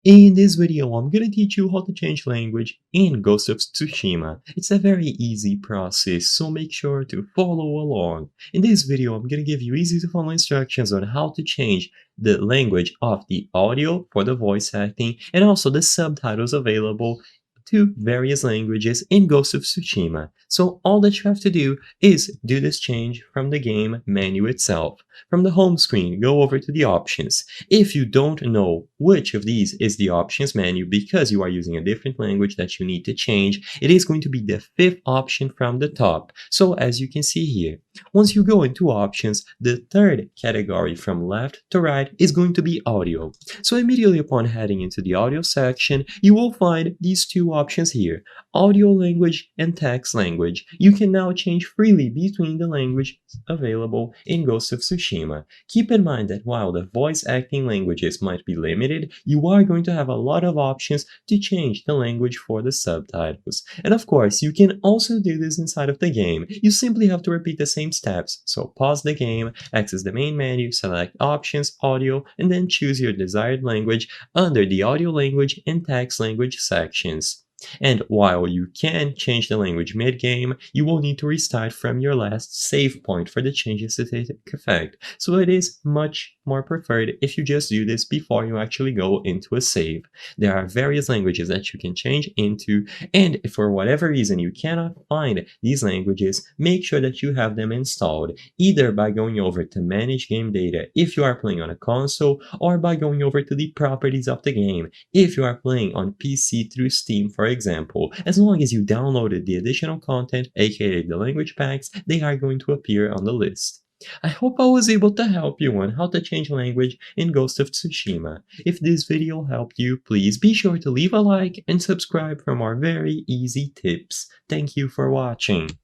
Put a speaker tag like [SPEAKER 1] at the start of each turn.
[SPEAKER 1] In this video, I'm gonna teach you how to change language in Ghost of Tsushima. It's a very easy process, so make sure to follow along. In this video, I'm gonna give you easy to follow instructions on how to change the language of the audio for the voice acting and also the subtitles available to various languages in Ghost of Tsushima. So all that you have to do is do this change from the game menu itself. From the home screen, go over to the options. If you don't know which of these is the options menu because you are using a different language that you need to change, it is going to be the fifth option from the top. So as you can see here, once you go into options, the third category from left to right is going to be audio. So immediately upon heading into the audio section, you will find these two options here, audio language and text language. You can now change freely between the languages available in Ghost of Tsushima. Keep in mind that while the voice acting languages might be limited, you are going to have a lot of options to change the language for the subtitles. And of course, you can also do this inside of the game. You simply have to repeat the same steps. So pause the game, access the main menu, select options, audio, and then choose your desired language under the audio language and text language sections. And while you can change the language mid-game, you will need to restart from your last save point for the changes to take effect. So it is much more preferred if you just do this before you actually go into a save. There are various languages that you can change into, and if for whatever reason you cannot find these languages, make sure that you have them installed, either by going over to manage game data if you are playing on a console, or by going over to the properties of the game if you are playing on PC through Steam, for example. As long as you downloaded the additional content, aka the language packs, they are going to appear on the list. I hope I was able to help you on how to change language in Ghost of Tsushima. If this video helped you, please be sure to leave a like and subscribe for more very easy tips. Thank you for watching.